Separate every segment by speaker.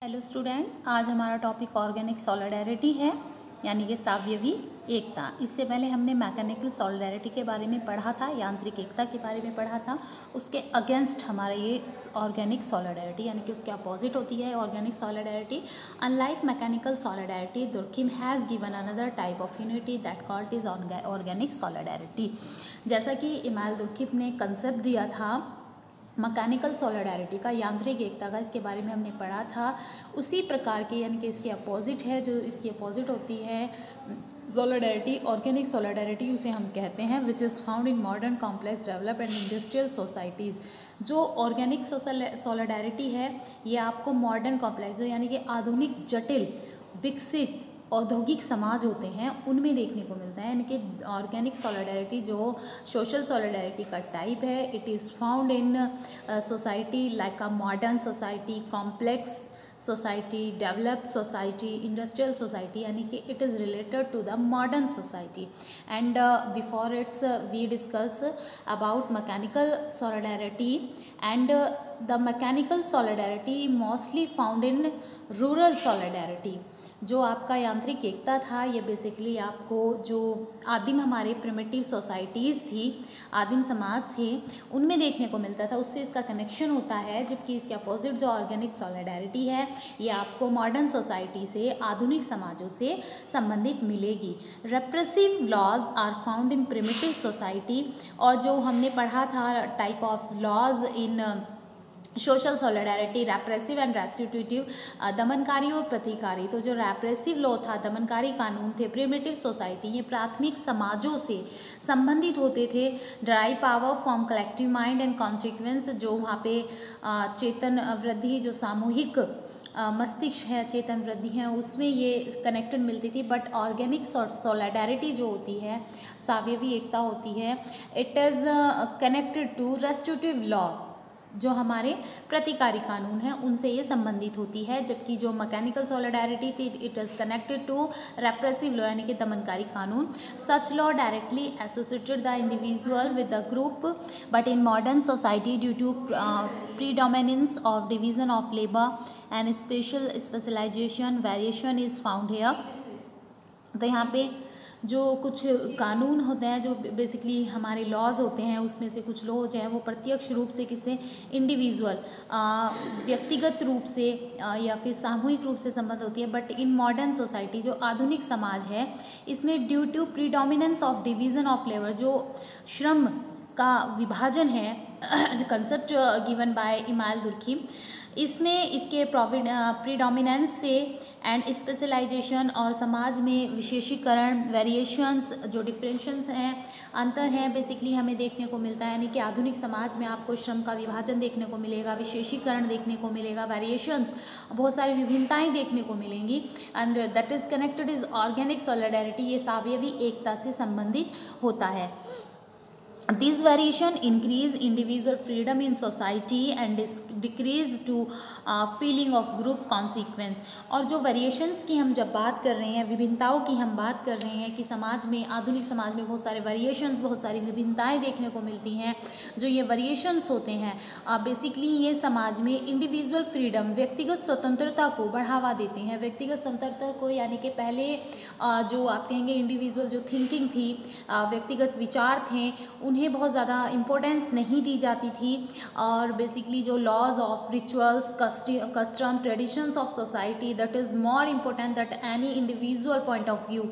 Speaker 1: Hello student, आज हमारा topic organic solidarity है, यानी कि सावयवी एकता। इससे पहले हमने मैकेनिकल सॉलिडैरिटी के बारे में पढ़ा था, यांत्रिक एकता के बारे में पढ़ा था। उसके अगेंस्ट हमारा ये ऑर्गेनिक सॉलिडैरिटी, यानी कि उसके अपोजिट होती है organic solidarity. Unlike mechanical solidarity, Durkheim has given another type of unity that called is organic solidarity. जैसा कि इमाल दुर्खिम ने कंसेप्ट दिया था मैकेनिकल सॉलिडैरिटी का, यांत्रिक एकता का, इसके बारे में हमने पढ़ा था। उसी प्रकार के, यानी कि इसके अपोजिट है, जो इसकी अपोजिट होती है सॉलिडैरिटी, ऑर्गेनिक सॉलिडैरिटी उसे हम कहते हैं, which is found in modern complex develop and industrial societies. जो ऑर्गेनिक सॉलिडैरिटी है ये आपको मॉडर्न कॉम्प्लेक्स, जो यानी कि आधुनिक, जटिल, विकसित औद्योगिक समाज होते हैं उनमें देखने को मिलता है। यानी कि ऑर्गेनिक सॉलिडैरिटी जो सोशल सॉलिडैरिटी का टाइप है, it is found in society like a modern society, complex society, developed society, industrial society, यानी कि it is related to the modern society. And before it's we discuss about mechanical solidarity and the mechanical solidarity mostly found in rural solidarity. जो आपका यांत्रिक एकता था ये basically आपको जो आदिम हमारे प्रिमिटिव सोसाइटीज़ थी, आदिम समाज थे, उनमें देखने को मिलता था, उससे इसका कनेक्शन होता है। जबकि इसके अपोजिट जो ऑर्गेनिक सॉलिडैरिटी है ये आपको मॉडर्न सोसाइटी से, आधुनिक समाजों से संबंधित मिलेगी। Repressive laws are found in primitive society, और जो हमने पढ़ा था type of laws in social solidarity, repressive and restitutive, दमनकारी और प्रतिकारी। तो जो रेप्रेसिव लॉ था, दमनकारी कानून थे, प्रिमिटिव सोसाइटी, ये प्राथमिक समाजों से संबंधित होते थे। Drive power from collective mind and consequence, जो वहाँ पे चेतन वृद्धि, जो सामूहिक मस्तिष्क है, चेतन वृद्धि है, उसमें ये कनेक्टेड मिलती थी। बट ऑर्गेनिक सॉलिडैरिटी जो होती है, सावयवी एकता होती है, it is connected to restitutive law, जो हमारे प्रतिकारी कानून हैं उनसे ये संबंधित होती है। जबकि जो मैकेनिकल सॉलिडैरिटी थी, it is connected to repressive law, यानी कि दमनकारी कानून। Such law directly associated the individual with the group, but in modern society due to predominance of division of labour and specialisation, variation is found here. तो यहाँ पे जो कुछ कानून होते हैं, जो बेसिकली हमारे लॉज होते हैं, उसमें से कुछ लॉ जो है वो प्रत्यक्ष रूप से किसी इंडिविजुअल, व्यक्तिगत रूप से या फिर सामूहिक रूप से संबंध होती है। बट इन मॉडर्न सोसाइटी, जो आधुनिक समाज है, इसमें due to predominance of division of labour, जो श्रम का विभाजन है, कंसेप्ट गिवन बाय इमाल दुर्खिम, इसमें इसके प्रीडोमिनेंस से एंड स्पेशलाइजेशन और समाज में विशेषीकरण, वेरिएशंस, जो डिफरेंशंस हैं, अंतर हैं, बेसिकली हमें देखने को मिलता है। यानी कि आधुनिक समाज में आपको श्रम का विभाजन देखने को मिलेगा, विशेषीकरण देखने को मिलेगा, वेरिएशंस, बहुत सारी विभिन्नताएं देखने को मिलेंगी। And that is connected is organic solidarity, ये सावयवी एकता से संबंधित होता है। This variation increase individual freedom in society and decrease to feeling of group consequence। और जो वेरिएशंस की हम जब बात कर रहे हैं, विभिन्नताओं की हम बात कर रहे हैं कि समाज में, आधुनिक समाज में बहुत सारे वेरिएशंस, बहुत सारी विभिन्नताएं देखने को मिलती हैं। जो ये वेरिएशंस होते हैं बेसिकली ये समाज में इंडिविजुअल फ्रीडम, व्यक्तिगत स्वतंत्रता को बढ़ावा देते हैं। व्यक्तिगत स्वतंत्रता को, यानी कि पहले जो आप कहेंगे इंडिविजुअल जो थिंकिंग थी, व्यक्तिगत विचार थे, उन्हें बहुत ज़्यादा इम्पोर्टेंस नहीं दी जाती थी। और बेसिकली जो laws of rituals, custom, traditions of society, that is more important that any individual point of view.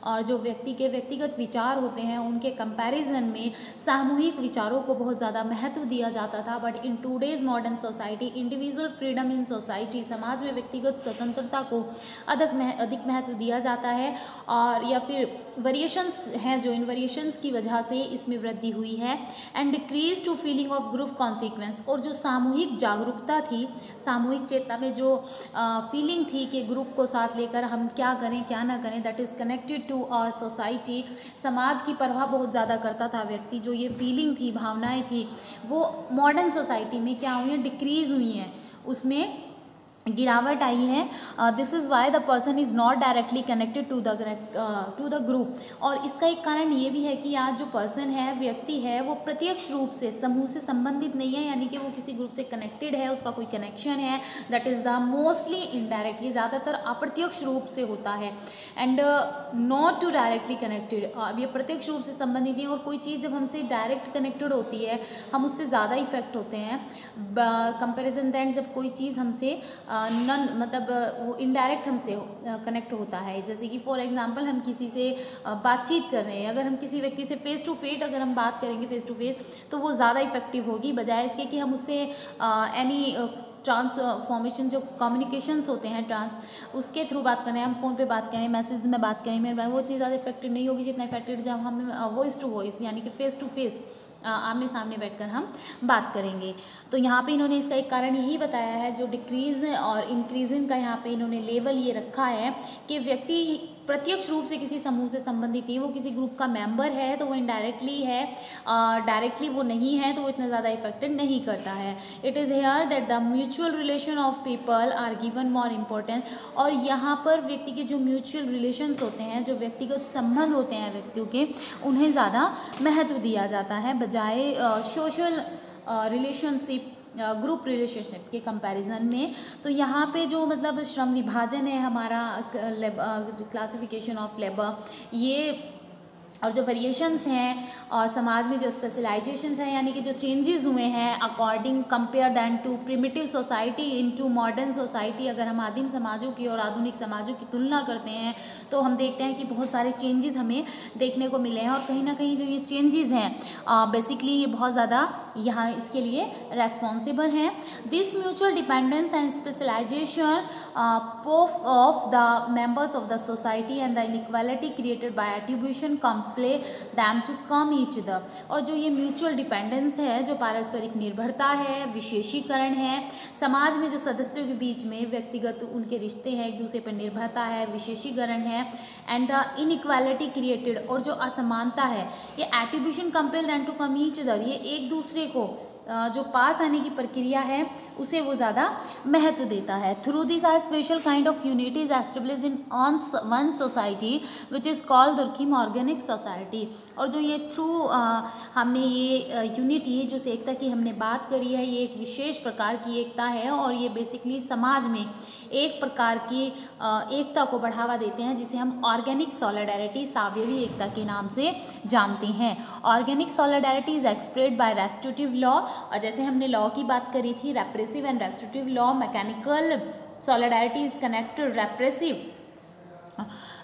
Speaker 1: और जो व्यक्ति के व्यक्तिगत विचार होते हैं उनके कंपैरिजन में सामूहिक विचारों को बहुत ज़्यादा महत्व दिया जाता था। But in today's modern society, individual freedom in society, समाज में व्यक्तिगत स्वतंत्रता को अधिक महत्व दिया जाता है। और या फिर वेरिएशंस हैं, जो इन वेरिएशंस की वजह से इसमें वृद्धि हुई है। And decrease to feeling of group consequence, और जो सामूहिक जागरूकता थी, सामूहिक चेतना में जो फीलिंग थी कि ग्रुप को साथ लेकर हम क्या करें क्या ना करें, that is connected to our society. समाज की परवाह बहुत ज़्यादा करता था व्यक्ति, जो ये फीलिंग थी, भावनाएं थी, वो मॉडर्न सोसाइटी में क्या हुई हैं, डिक्रीज़ हुई हैं, उसमें गिरावट आई है। This is why the person is not directly connected to the group. और इसका एक कारण ये भी है कि आज जो पर्सन है, व्यक्ति है, वो प्रत्यक्ष रूप से समूह से संबंधित नहीं है, यानी कि वो किसी ग्रुप से कनेक्टेड है, उसका कोई कनेक्शन है। That is the mostly indirect, ये ज़्यादातर अप्रत्यक्ष रूप से होता है। And not to directly connected, अब ये प्रत्यक्ष रूप से संबंधित नहीं है। और कोई चीज़ जब हमसे डायरेक्ट कनेक्टेड होती है, हम उससे ज़्यादा इफेक्ट होते हैं कंपेरिजन दैन जब कोई चीज़ हमसे नन मतलब वो इनडायरेक्ट हमसे कनेक्ट होता है। जैसे कि फॉर एग्जांपल हम किसी से बातचीत कर रहे हैं, अगर हम किसी व्यक्ति से फेस टू फेस अगर हम बात करेंगे फेस टू फेस, तो वो ज़्यादा इफेक्टिव होगी बजाय इसके कि हम उससे एनी ट्रांसफॉर्मेशन जो कम्युनिकेशंस होते हैं उसके थ्रू बात करें, हम फ़ोन पे बात करें, मैसेज में बात करें, मेरे भाई वो इतनी ज़्यादा इफेक्टिव नहीं होगी जितना इफेक्टिव जब हम वॉइस टू वॉइस यानी कि फेस टू फेस आमने सामने बैठकर हम बात करेंगे। तो यहाँ पे इन्होंने इसका एक कारण यही बताया है, जो डिक्रीज़ और इंक्रीजिंग का यहाँ पे इन्होंने लेवल ये रखा है कि व्यक्ति प्रत्यक्ष रूप से किसी समूह से संबंधित नहीं, वो किसी ग्रुप का मेंबर है तो वो इनडायरेक्टली है, डायरेक्टली वो नहीं है तो वो इतना ज़्यादा इफेक्टेड नहीं करता है। It is here that the mutual relation of people are given more importance. और यहाँ पर व्यक्ति के जो म्यूचुअल रिलेशंस होते हैं, जो व्यक्तिगत संबंध होते हैं व्यक्तियों के, उन्हें ज़्यादा महत्व दिया जाता है बजाय सोशल रिलेशनशिप ग्रुप रिलेशनशिप के कंपैरिजन में। तो यहाँ पे जो मतलब श्रम विभाजन है हमारा, क्लासिफिकेशन ऑफ लेबर, ये और जो वेरिएशंस हैं और समाज में जो स्पेशलाइजेशंस हैं यानी कि जो चेंजेस हुए हैं according compare than to primitive society into modern society, अगर हम आदिम समाजों की और आधुनिक समाजों की तुलना करते हैं तो हम देखते हैं कि बहुत सारे चेंजेस हमें देखने को मिले हैं। और कहीं ना कहीं जो ये चेंजेस हैं बेसिकली ये बहुत ज़्यादा यहाँ इसके लिए रेस्पॉन्सिबल हैं। This mutual dependence and specialisation of the members of the society and the inequality created by attribution play them to come each other. और जो ये म्यूचुअल डिपेंडेंस है, जो पारस्परिक निर्भरता है, विशेषीकरण है, समाज में जो सदस्यों के बीच में व्यक्तिगत उनके रिश्ते हैं, एक दूसरे पर निर्भरता है, विशेषीकरण है, एंड द इनइक्वालिटी क्रिएटेड, और जो असमानता है, ये attribution compel them to come each other, ये एक दूसरे को जो पास आने की प्रक्रिया है उसे वो ज़्यादा महत्व देता है। Through this are special kind of unity is establish in one society which is called Durkheim organic society. और जो ये थ्रू हमने ये यूनिटी जो एकता की हमने बात करी है, ये एक विशेष प्रकार की एकता है और ये बेसिकली समाज में एक प्रकार की एकता को बढ़ावा देते हैं जिसे हम ऑर्गेनिक सॉलिडेरिटी, सावयवी एकता के नाम से जानते हैं। Organic solidarity is expressed by restitutive law, और जैसे हमने लॉ की बात करी थी, repressive and restitutive law, mechanical solidarity is connected repressive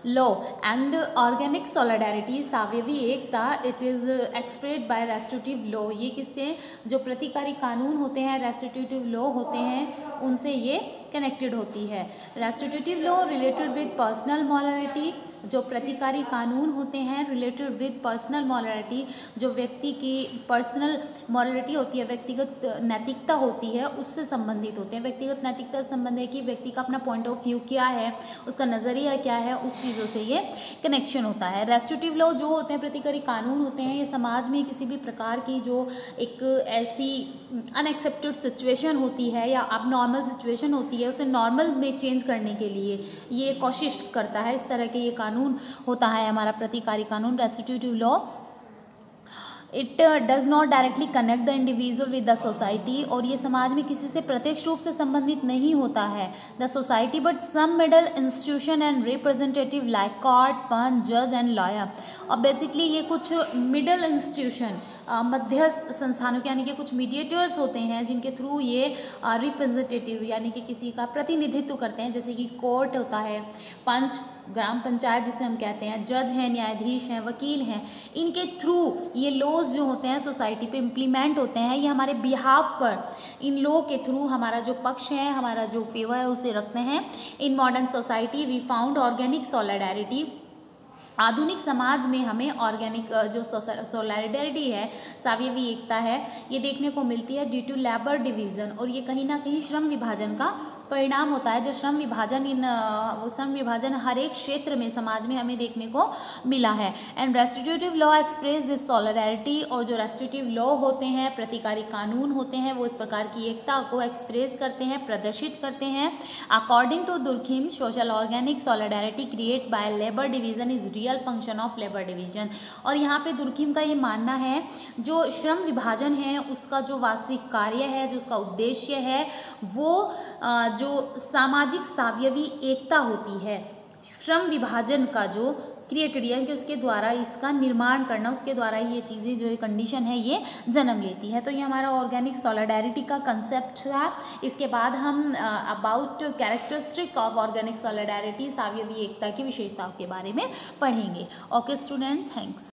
Speaker 1: law and organic solidarity, सावयवी एकता, it is expressed by restitutive law. ये किससे, जो प्रतिकारी कानून होते हैं, रेस्टिट्यूटिव लॉ होते हैं, उनसे ये कनेक्टेड होती है। Restitutive law related with personal morality, जो प्रतिकारी कानून होते हैं रिलेटेड विद पर्सनल मॉरलिटी, जो व्यक्ति की पर्सनल मॉरलिटी होती है, व्यक्तिगत नैतिकता होती है, उससे संबंधित होते हैं। व्यक्तिगत नैतिकता से संबंध है कि व्यक्ति का अपना पॉइंट ऑफ व्यू क्या है, उसका नज़रिया क्या है, उस चीज़ों से ये कनेक्शन होता है। रेस्टिट्यूटिव लॉ जो होते हैं, प्रतिकारी कानून होते हैं, ये समाज में किसी भी प्रकार की जो एक ऐसी अनएक्सेप्टेड सिचुएशन होती है या अब नॉर्मल सिचुएशन होती है, उसे नॉर्मल में चेंज करने के लिए ये कोशिश करता है। इस तरह के ये कानून होता है हमारा प्रतिकारी कानून, restitutive law. It does not directly connect the individual with the society, और ये समाज में किसी से प्रत्यक्ष रूप से संबंधित नहीं होता है the society, but some middle institution and representative like court, panch, जज एंड लॉयर। और बेसिकली ये कुछ मिडल इंस्टीट्यूशन, मध्यस्थ संस्थानों के यानी कि कुछ मीडिएटर्स होते हैं जिनके थ्रू ये रिप्रेजेंटेटिव यानी कि किसी का प्रतिनिधित्व करते हैं, जैसे कि कोर्ट होता है, पंच ग्राम पंचायत जिसे हम कहते हैं, जज हैं, न्यायाधीश हैं, वकील हैं, इनके थ्रू ये लॉज जो होते हैं सोसाइटी पे इम्प्लीमेंट होते हैं। ये हमारे बिहाफ पर इन लॉ के थ्रू हमारा जो पक्ष है, हमारा जो फेवर है उसे रखते हैं। In modern society we found organic solidarity, आधुनिक समाज में हमें ऑर्गेनिक जो सॉलिडेरिटी है, सावयवी एकता है, ये देखने को मिलती है ड्यू टू लेबर डिवीज़न, और ये कहीं ना कहीं श्रम विभाजन का परिणाम होता है, जो श्रम विभाजन हर एक क्षेत्र में समाज में हमें देखने को मिला है। And restitutive law express this solidarity, और जो रेस्टिट्यूटिव लॉ होते हैं, प्रतिकारी कानून होते हैं, वो इस प्रकार की एकता को एक्सप्रेस करते हैं, प्रदर्शित करते हैं। According to Durkheim, social organic solidarity create by labour division is real function of labour division. और यहाँ पे दुर्खिम का ये मानना है, जो श्रम विभाजन है उसका जो वास्तविक कार्य है, जो उसका उद्देश्य है, वो जो सामाजिक सावयवी एकता होती है, श्रम विभाजन का जो क्रिएटेड, यानी कि उसके द्वारा इसका निर्माण करना, उसके द्वारा ये चीज़ें, जो कंडीशन है ये जन्म लेती है। तो ये हमारा ऑर्गेनिक सॉलिडारिटी का कंसेप्ट था। इसके बाद हम about characteristic of organic solidarity, सावयवी एकता की विशेषताओं के बारे में पढ़ेंगे। Okay student, thanks.